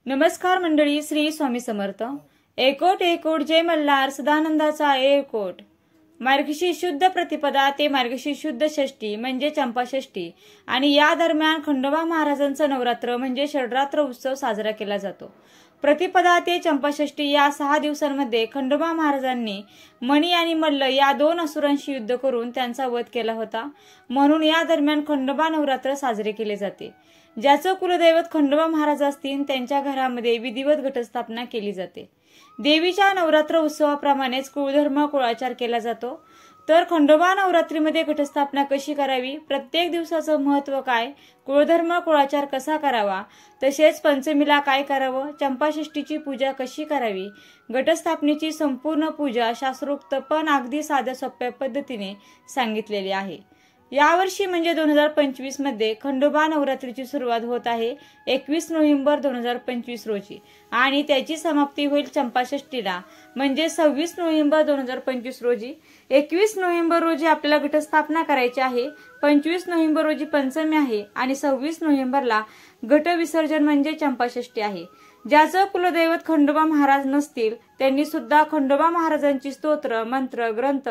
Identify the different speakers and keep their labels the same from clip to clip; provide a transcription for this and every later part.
Speaker 1: नमस्कार मंडळी, श्री स्वामी समर्थ. एकोट एकोट जय मल्हार, सदानंदाचा एकोट. मार्गशीर्ष शुद्ध प्रतिपदा ते मार्गशीर्ष शुद्ध षष्टी म्हणजे चंपाषष्ठी आणि या दरम्यान खंडोबा महाराजांचा नवरात्र म्हणजे षडरात्र उत्सव साजरा केला जातो. प्रतिपदा ते चंपाषष्ठी या 6 दिवसांमध्ये खंडोबा महाराजांनी मणी आणि मल्ल या 2 असुरांशी युद्ध करून त्यांचा वध केला होता. म्हणून या दरम्यान खंडोबा नवरात्र साजरे केले जाते. ज्याचं कुलदैवत खंडोबा महाराज असतील त्यांच्या घरामध्ये विधिवत घटस्थापना केली जाते. देवीच्या नवरात्र उत्सवाप्रमाणेच कुळधर्म कुळाचार केला जातो. तर खंडोबा नवरात्रीमध्ये घटस्थापना कशी करावी, प्रत्येक दिवसाचं महत्त्व काय, कुळधर्म कुळाचार कसा करावा, तसेच पंचमीला काय करावं, चंपाषष्ठीची पूजा कशी करावी, घटस्थापनेची संपूर्ण पूजा शास्त्रोक्त पण अगदी साध्या सोप्या पद्धतीने सांगितलेली आहे. यावर्षी म्हणजे 2025 मध्ये खंडोबा नवरात्रीची सुरुवात होत आहे 21 नोव्हेंबर 2025 रोजी आणि त्याची समाप्ती होईल चंपाषष्ठीला म्हणजे 26 नोव्हेंबर 2025 रोजी. 21 नोव्हेंबर रोजी आपल्याला घटस्थापना करायची आहे. 25 नोव्हेंबर रोजी पंचमी आहे आणि 26 नोव्हेंबरला घट विसर्जन म्हणजे चंपाषष्ठी आहे. ज्याचं कुलदैवत खंडोबा महाराज नसतील त्यांनी सुद्धा खंडोबा महाराजांची स्तोत्र मंत्र ग्रंथ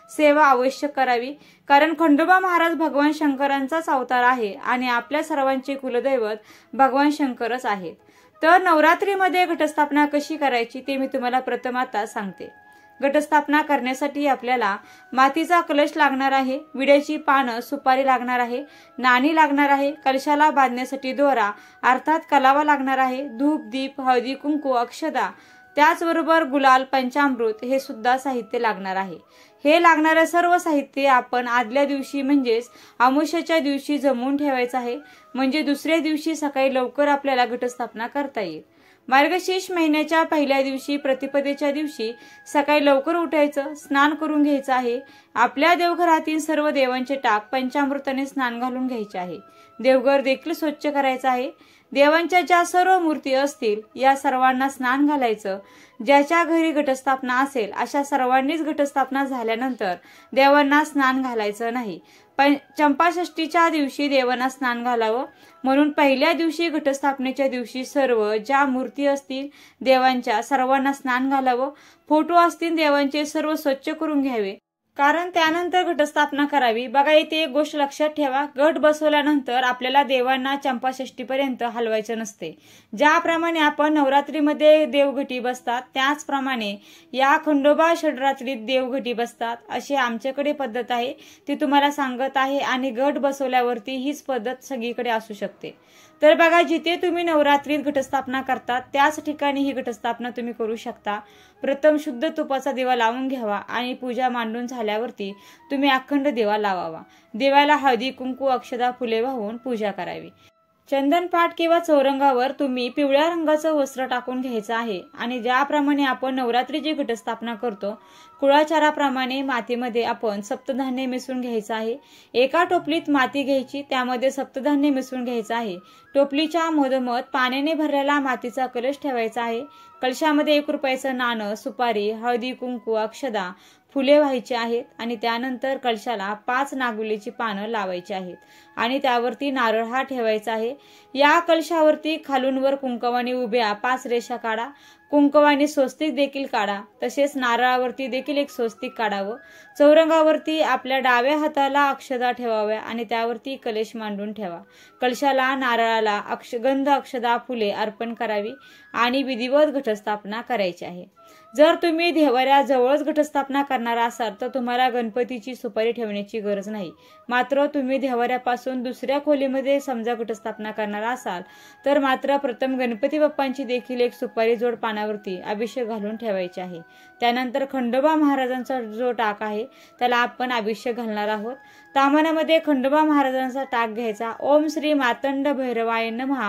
Speaker 1: सेवा अवश्य करावी. कारण खंडोबा महाराज भगवान शंकरांचाच अवतार आहे आणि आपल्या सर्वांचे कुलदैवत भगवान शंकरच आहेत. तर नवरात्रीमध्ये घटस्थापना कशी करायची ते मी तुम्हाला प्रथम आता सांगते. घटस्थापना करण्यासाठी आपल्याला मातीचा कलश लागणार आहे, विड्याची पानं सुपारी लागणार आहे, नाणी लागणार आहे, कलशाला बांधण्यासाठी दोरा अर्थात कलावा लागणार आहे, धूप दीप हळदी कुंकू अक्षदा त्याचबरोबर गुलाल पंचामृत हे सुद्धा साहित्य लागणार आहे. हे लागणारे सर्व साहित्य आपण आदल्या दिवशी म्हणजेच अमावस्येच्या दिवशी जमवून ठेवायचं आहे म्हणजे दुसऱ्या दिवशी सकाळी लवकर आपल्याला घटस्थापना करता येईल. मार्गशीर्ष महिन्याच्या पहिल्या दिवशी प्रतिपदेच्या दिवशी सकाळी लवकर उठायचं, स्नान करून घ्यायचं आहे. आपल्या देवघरातील सर्व देवांचे टाक पंचामृताने स्नान घालून घ्यायचे आहे. देवघर देखील स्वच्छ करायचं आहे. देवांच्या ज्या सर्व मूर्ती असतील या सर्वांना स्नान घालायचं. ज्याच्या घरी घटस्थापना असेल अशा सर्वांनीच घटस्थापना झाल्यानंतर देवांना स्नान घालायचं नाही. पण चंपाषष्ठीच्या दिवशी देवांना स्नान घालावं. म्हणून पहिल्या दिवशी घटस्थापनेच्या दिवशी सर्व ज्या मूर्ती असतील देवांच्या सर्वांना स्नान घालावं. फोटो असतील देवांचे सर्व स्वच्छ करून घ्यावे कारण त्यानंतर घटस्थापना करावी. बघा इथे एक गोष्ट लक्षात ठेवा, घट बसवल्यानंतर आपल्याला देवांना चंपाषष्ठीपर्यंत हलवायचं नसते. ज्याप्रमाणे आपण नवरात्रीमध्ये देवघटी बसतात त्याचप्रमाणे या खंडोबा षडरात्रीत देवघटी बसतात अशी आमच्याकडे पद्धत आहे, ती तुम्हाला सांगत आहे. आणि घट बसवल्यावरती हीच पद्धत सगळीकडे असू शकते. तर बघा जिथे तुम्ही नवरात्रीत घटस्थापना करतात त्याच ठिकाणी ही घटस्थापना तुम्ही करू शकता. प्रथम शुद्ध तुपाचा दिवा लावून घ्यावा आणि पूजा मांडून झाल्यावरती तुम्ही अखंड दिवा लावावा. देवाला हळदी कुंकू अक्षदा फुले वाहून पूजा करावी. चंदनपाट किंवा चौरंगावर तुम्ही पिवळ्या रंगाचं वस्त्र टाकून घ्यायचं आहे आणि ज्याप्रमाणे आपण नवरात्रीची घटस्थापना करतो कुळाचाराप्रमाणे मातीमध्ये आपण सप्तधान्य मिसळून घ्यायचं आहे. एका टोपलीत माती घ्यायची, त्यामध्ये सप्तधान्य मिसळून घ्यायचं आहे. टोपलीच्या मधोमध पाण्याने भरलेला मातीचा कलश ठेवायचा आहे. कलशामध्ये 1 रुपयाचं नाणं सुपारी हळदी कुंकू अक्षदा फुले व्हायची आहेत आणि त्यानंतर कलशाला 5 नागवेलीची पानं लावायची आहेत आणि त्यावरती नारळ हा ठेवायचा आहे. या कलशावरती खालून वर कुंकवाने उभ्या 5 रेषा काढा. कुंकवाने स्वस्तिक देखील काढा. तसेच नारळावरती देखील एक स्वस्तिक काढावं. चौरंगावरती आपल्या डाव्या हाताला अक्षदा ठेवाव्या आणि त्यावरती कलश मांडून ठेवा. कलशाला नारळाला गंध अक्षदा फुले अर्पण करावी आणि विधिवत घटस्थापना करायची आहे. जर तुम्ही देवाऱ्याजवळच घटस्थापना करणार असाल तर तुम्हाला गणपतीची सुपारी ठेवण्याची गरज नाही. मात्र तुम्ही देवाऱ्यापासून दुसऱ्या खोलीमध्ये समजा घटस्थापना करणार असाल तर मात्र प्रथम गणपती बाप्पांची देखील एक सुपारी जोड पानावरती अभिषेक घालून ठेवायचे आहे. त्यानंतर खंडोबा महाराजांचा जो टाक आहे त्याला आपण अभिषेक घालणार आहोत. ताम्हाणामध्ये खंडोबा महाराजांचा टाक घ्यायचा. ओम श्री मातंड भैरवाय नमः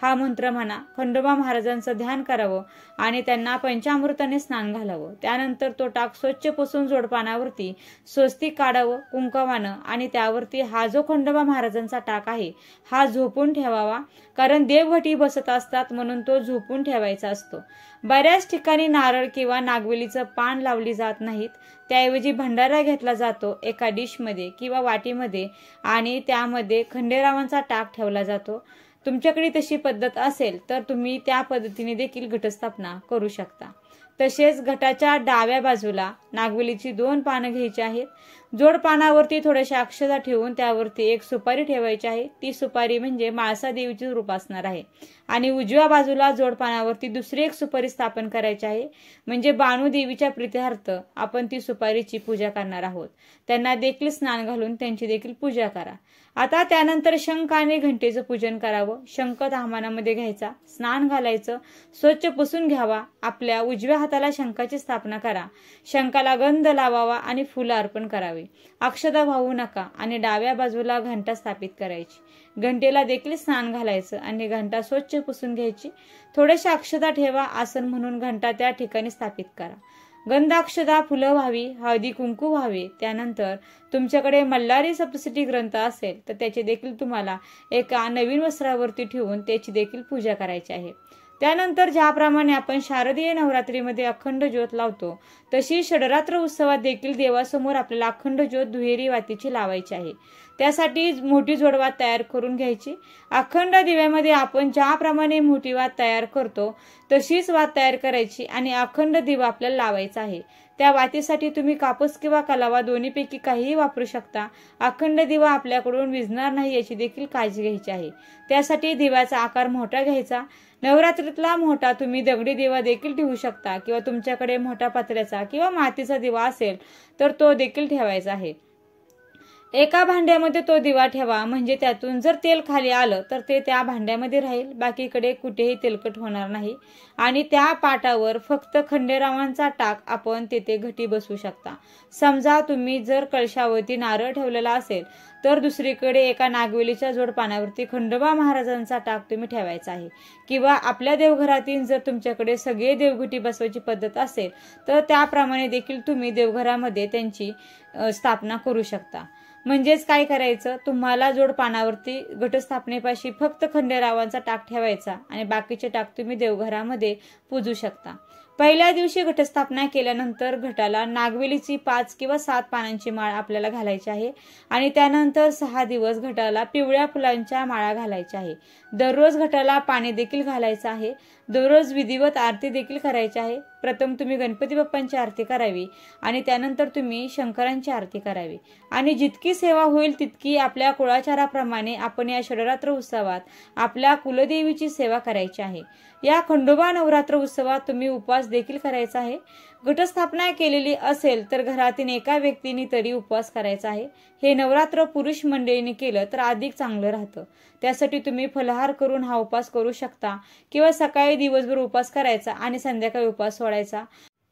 Speaker 1: हा मंत्र म्हणा. खंडोबा महाराजांचं ध्यान करावं आणि त्यांना पंचामृताने स्नान घालावं. त्यानंतर तो टाक स्वच्छ पुसून जोडपानावरती स्वस्तिक काढावं कुंकवानं आणि त्यावरती हा जो खंडोबा महाराजांचा टाक आहे हा झोपून ठेवावा. कारण देवघटी बसत असतात म्हणून तो झोपून ठेवायचा असतो. बऱ्याच ठिकाणी नारळ किंवा नागवेलीचं पान लावली जात नाहीत. त्याऐवजी भंडारा घेतला जातो एका डिशमध्ये किंवा वाटीमध्ये आणि त्यामध्ये खंडेरावांचा टाक ठेवला जातो. तुमच्याकडे तशी पद्धत असेल तर तुम्ही त्या पद्धतीने देखील घटस्थापना करू शकता। तसेच घटाच्या डाव्या बाजूला नागवेलीची 2 पानं घ्यायची आहेत। जोड पानावरती थोड्याशा अक्षता ठेवून त्यावरती एक सुपारी ठेवायची आहे। ती सुपारी म्हणजे म्हाळसा देवीचे रूप असणार आहे। आणि उजव्या बाजूला जोड पानावरती दुसरी एक सुपारी स्थापन करायची आहे, म्हणजे बाणू देवीच्या प्रीत्यर्थ आपण ती सुपारीची पूजा करणार आहोत। त्यांना देखील स्नान घालून त्यांची देखील पूजा करा। आता त्यानंतर शंख आणि घंटेचं पूजन करावं। शंख धामानामध्ये घ्यायचा, स्नान घालायचं, स्वच्छ पुसून घ्यावा। आपल्या उजव्या हाताला शंखाची स्थापना करा, शंखाला गंध लावावा आणि फुलं अर्पण करावी। अक्षता वाहू नका आणि डाव्या बाजूला घंटा स्थापित करायची। घंटेला देखील स्नान घालायचं आणि घंटा स्वच्छ पुसून घ्यायची। थोड्याशा अक्षता ठेवा, आसन म्हणून घंटा त्या ठिकाणी स्थापित करा। गंध, अक्षता, फुलं व्हावी, हळदी कुंकू व्हावे। त्यानंतर तुमच्याकडे मल्हारी सप्तशती ग्रंथ असेल तर त्याचे देखील तुम्हाला एका नवीन वस्त्रावरती ठेवून त्याची देखील पूजा करायची आहे। त्यानंतर ज्याप्रमाणे आपण शारदीय नवरात्रीमध्ये अखंड ज्योत लावतो तशी षडरात्र उत्सवात देखील देवासमोर आपल्याला अखंड ज्योत दुहेरी वातीची लावायची आहे। त्यासाठी मोठी जोडवात तयार करून घ्यायची। अखंड दिव्यामध्ये आपण ज्याप्रमाणे मोठी वात तयार करतो तशीच वात तयार करायची आणि अखंड दिवा आपल्याला लावायचा आहे। त्या वातीसाठी तुम्ही कापूस किंवा कलावा दोन्हीपैकी काहीही वापरू शकता। अखंड दिवा आपल्याकडून विझणार नाही याची देखील काळजी घ्यायची आहे। त्यासाठी दिव्याचा आकार मोठा घ्यायचा। नवरात्रीतला मोठा तुम्ही दगडी दिवा देखील ठेवू शकता किंवा तुमच्याकडे मोठा पत्र्याचा किंवा मातीचा दिवा असेल तर तो देखील ठेवायचा आहे। एका भांड्यामध्ये तो दिवा ठेवा, म्हणजे त्यातून जर तेल खाली आलं तर ते त्या भांड्यामध्ये राहील, बाकीकडे कुठेही तेलकट होणार नाही। आणि त्या पाटावर फक्त खंडेरावांचा टाक आपण तेथे घटी बसवू शकता। समजा तुम्ही जर कळशावरती नारळ ठेवलेला असेल तर दुसरीकडे एका नागवेलीच्या जोड पानावरती खंडोबा महाराजांचा टाक तुम्ही ठेवायचा आहे। किंवा आपल्या देवघरातील जर तुमच्याकडे सगळे देवघटी बसवायची पद्धत असेल तर त्याप्रमाणे देखील तुम्ही देवघरामध्ये त्यांची स्थापना करू शकता। म्हणजेच काय करायचं, तुम्हाला जोड पानावरती घटस्थापनेपाशी फक्त खंडेरावांचा टाक ठेवायचा आणि बाकीचे टाक तुम्ही देवघरामध्ये पूजू शकता। पहिल्या दिवशी घटस्थापना केल्यानंतर घटाला नागवेलीची 5 किंवा 7 पानांची माळ आपल्याला घालायची आहे आणि त्यानंतर 6 दिवस घटाला पिवळ्या फुलांच्या माळा घालायच्या आहे। दररोज घटाला पाणी देखील घालायचं आहे। दररोज विधिवत आरती देखील करायची आहे। प्रथम तुम्ही गणपती बाप्पांची आरती करावी आणि त्यानंतर तुम्ही शंकरांची आरती करावी आणि जितकी सेवा होईल तितकी आपल्या कुळाचाराप्रमाणे आपण या षडरात्र उत्सवात आपल्या कुलदेवीची सेवा करायची आहे। या खंडोबा नवरात्र उत्सवात तुम्ही उपवास देखील करायचा आहे। घटस्थापना केलेली असेल तर घरातील एका व्यक्तीने तरी उपवास करायचा आहे। हे नवरात्र पुरुष मंडळीने केलं तर अधिक चांगलं राहतं। त्यासाठी तुम्ही फलाहार करून हा उपवास करू शकता किंवा सकाळी दिवसभर उपवास करायचा आणि संध्याकाळी उपवास सोडायचा।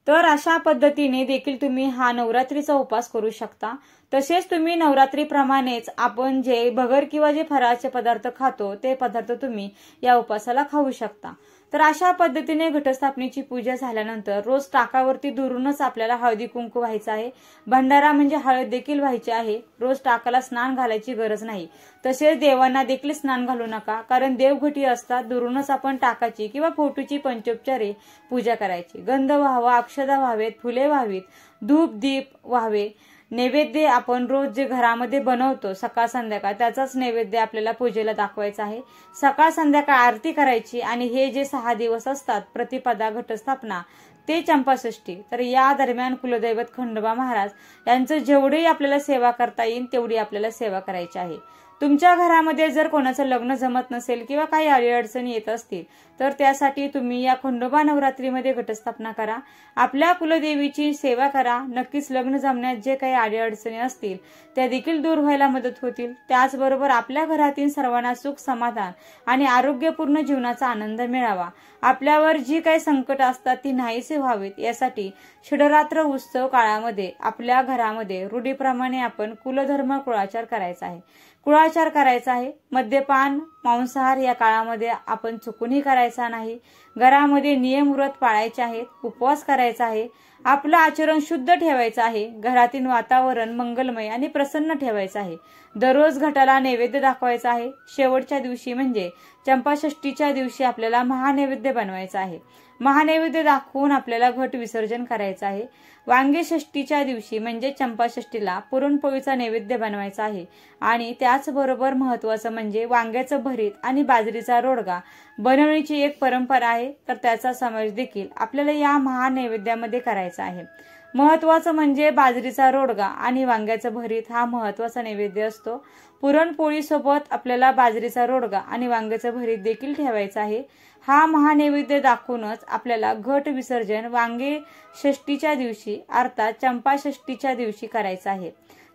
Speaker 1: तर अशा पद्धतीने देखील तुम्ही हा नवरात्रीचा उपवास करू शकता। तसेच तुम्ही नवरात्रीप्रमाणेच आपण जे भगर किंवा जे फराळाचे पदार्थ खातो ते पदार्थ तुम्ही या उपवासाला खाऊ शकता। तर अशा पद्धतीने घटस्थापनेची पूजा झाल्यानंतर रोज टाकावरती दुरूनच आपल्याला हळदी कुंकू व्हायचं आहे। भंडारा म्हणजे हळद देखील व्हायची आहे। रोज टाकाला स्नान घालायची गरज नाही। तसेच देवांना देखील स्नान घालू नका, कारण देवघटी असतात। दुरूनच आपण टाकाची किंवा फोटोची पंचोपचारे पूजा करायची। गंध व्हावा, अक्षता व्हावेत, फुले व्हावीत, धूप दीप व्हावे। नैवेद्य आपण रोज जे घरामध्ये बनवतो सकाळ संध्याकाळ त्याचाच नैवेद्य आपल्याला पूजेला दाखवायचा आहे। सकाळ संध्याकाळ आरती करायची आणि हे जे 6 दिवस असतात प्रतिपदा, घटस्थापना ते चंपाषष्ठी, तर या दरम्यान कुलदैवत खंडोबा महाराज यांचं जेवढी आपल्याला सेवा करता येईल तेवढी आपल्याला सेवा करायची आहे। तुमच्या घरामध्ये जर कोणाचं लग्न जमत नसेल किंवा काही अडीअडचणी येत असतील तर त्यासाठी तुम्ही या खंडोबा नवरात्रीमध्ये घटस्थापना करा, आपल्या कुलदेवीची सेवा करा। नक्कीच लग्न जमण्यात जे काही अडीअडचणी असतील त्या देखील दूर व्हायला मदत होतील। त्याचबरोबर आपल्या घरातील सर्वांना सुख समाधान आणि आरोग्यपूर्ण जीवनाचा आनंद मिळावा। आपल्यावर जी काही संकट असतात ती नाहीसे व्हावीत यासाठी षडरात्र उत्सव काळामध्ये आपल्या घरामध्ये रूढीप्रमाणे आपण कुलधर्म कुळाचार करायचा आहे। कुळाचार करायचा आहे। मद्यपान, मांसाहार या काळामध्ये आपण चुकूनही करायचा नाही। घरामध्ये नियम व्रत पाळायचे आहेत, उपवास करायचा आहे, आपलं आचरण शुद्ध ठेवायचं आहे, घरातील वातावरण मंगलमय आणि प्रसन्न ठेवायचं आहे। दररोज घटाला नैवेद्य दाखवायचा आहे। शेवटच्या दिवशी म्हणजे चंपाषष्ठीच्या दिवशी आपल्याला महानैवेद्य बनवायचा आहे। महानैवेद्य दाखवून आपल्याला घट विसर्जन करायचं आहे। वांगे षष्ठीच्या दिवशी म्हणजे चंपाषष्ठीला पुरणपोळीचा नैवेद्य बनवायचा आहे। आणि त्याचबरोबर महत्त्वाचं म्हणजे वांग्याचं भरीत आणि बाजरीचा रोडगा बनवण्याची एक परंपरा आहे, तर त्याचा समावेश देखील आपल्याला या महानैवेद्यामध्ये करायचा आहे। महत्वाचं म्हणजे बाजरीचा रोडगा आणि वांग्याचं भरीत हा महत्वाचा नैवेद्य असतो। पुरणपोळी सोबत आपल्याला बाजरीचा रोडगा आणि वांग्याचं भरीत देखील ठेवायचं आहे। हा महानैवेद्य दाखवूनच आपल्याला घट विसर्जन वांगे षष्टीच्या दिवशी अर्थात चंपाषष्ठीच्या दिवशी करायचं आहे।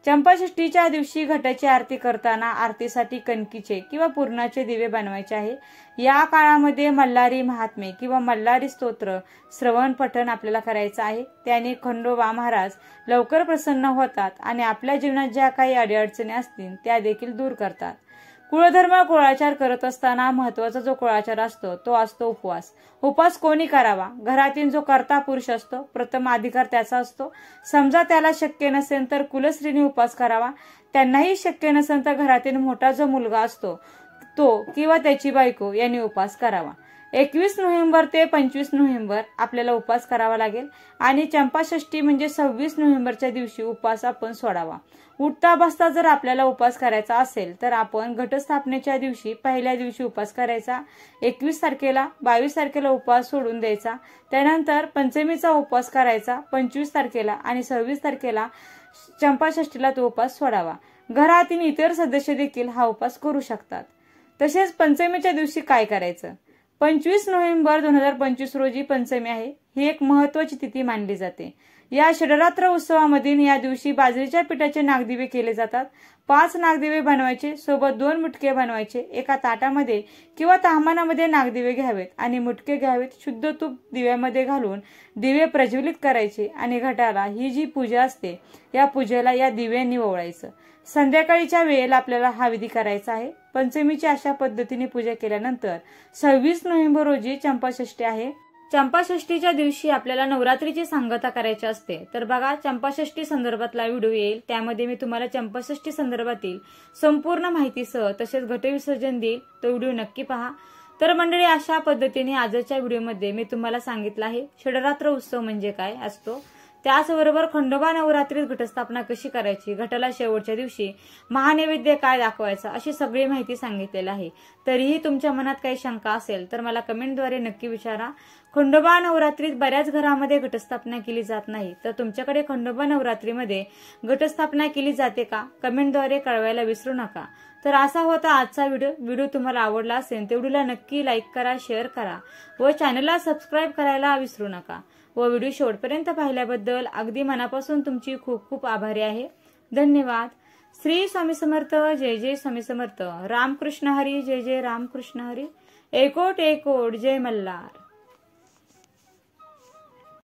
Speaker 1: चंपाषष्ठीच्या दिवशी घटाची आरती करताना आरतीसाठी कणकीचे किंवा पूर्णाचे दिवे बनवायचे आहे। या काळामध्ये मल्हारी महात्मे किंवा मल्हारी स्तोत्र श्रवण पठण आपल्याला करायचं आहे। त्याने खंडोबा महाराज लवकर प्रसन्न होतात आणि आपल्या जीवनात ज्या काही अडीअडचणी असतील त्या देखील दूर करतात। कुळधर्म कुळाचार करत असताना महत्वाचा जो कुळाचार असतो तो असतो उपवास। उपवास कोणी करावा? घरातील जो कर्ता पुरुष असतो प्रथम अधिकार त्याचा असतो। समजा त्याला शक्य नसेल तर कुलस्त्रीने उपवास करावा। त्यांनाही शक्य नसेल तर घरातील मोठा जो मुलगा असतो तो किंवा त्याची बायको यांनी उपवास करावा। 21 नोव्हेंबर ते 25 नोव्हेंबर आपल्याला उपवास करावा लागेल आणि चंपाषष्ठी म्हणजे 26 नोव्हेंबरच्या दिवशी उपवास आपण सोडावा। उठता बसता जर आपल्याला उपवास करायचा असेल तर आपण घटस्थापनेच्या दिवशी पहिल्या दिवशी उपवास करायचा। 21 तारखेला 22 तारखेला उपवास सोडून द्यायचा। त्यानंतर पंचमीचा उपवास करायचा 25 तारखेला आणि 26 तारखेला चंपाषष्ठीला तो उपवास सोडावा। घरातील इतर सदस्य देखील हा उपवास करू शकतात। तसेच पंचमीच्या दिवशी काय करायचं? 25 नोव्हेंबर 2025 रोजी पंचमी आहे। ही एक महत्वाची तिथी मानली जाते। या षडरात्र उत्सवामध्ये या दिवशी बाजरीच्या पिठाचे नागदिवे केले जातात। 5 नागदिवे बनवायचे, सोबत 2 मुटके बनवायचे। एका ताटामध्ये किंवा ताम्हाणामध्ये नागदिवे घ्यावेत आणि मुटके घ्यावेत। शुद्ध तूप दिव्यामध्ये घालून दिवे प्रज्वलित करायचे आणि घटाला ही जी पूजा असते या पूजेला या दिव्यांनी ओवाळायचं। संध्याकाळीच्या वेळेला आपल्याला हा विधी करायचा आहे। पंचमीची अशा पद्धतीने पूजा केल्यानंतर 26 नोव्हेंबर रोजी चंपाषष्ठी आहे। चंपाषष्ठीच्या दिवशी आपल्याला नवरात्रीची सांगता करायची असते। तर बघा चंपाषष्ठी संदर्भातला व्हिडिओ येईल, त्यामध्ये मी तुम्हाला चंपाषष्ठी संदर्भातील संपूर्ण माहितीसह तसेच घटविसर्जन देईल, तो व्हिडिओ नक्की पहा। तर मंडळी अशा पद्धतीने आजच्या व्हिडिओमध्ये मी तुम्हाला सांगितलं आहे षडरात्र उत्सव म्हणजे काय असतो, त्याचबरोबर खंडोबा नवरात्रीत घटस्थापना कशी करायची, घटाला शेवटच्या दिवशी महानैवेद्य काय दाखवायचा, अशी सगळी माहिती सांगितलेली आहे। तरीही तुमच्या मनात काही शंका असेल तर मला कमेंटद्वारे नक्की विचारा। खंडोबा नवरात्रीत बऱ्याच घरामध्ये घटस्थापना केली जात नाही, तर तुमच्याकडे खंडोबा नवरात्रीमध्ये घटस्थापना केली जाते का? कमेंटद्वारे कळवायला विसरू नका। तर असा होता आजचा व्हिडिओ तुम्हाला आवडला असेल तर व्हिडिओला नक्की लाईक करा, शेअर करा व चॅनलला सबस्क्राईब करायला विसरू नका। व व्हिडिओ शेवटपर्यंत पाहिल्याबद्दल अगदी मनापासून तुमची खूप खूप आभारी आहे। धन्यवाद। श्री स्वामी समर्थ। जय जय स्वामी समर्थ। रामकृष्ण हरी। जय जय रामकृष्ण हरी। एकोट एकोट जय मल्हार।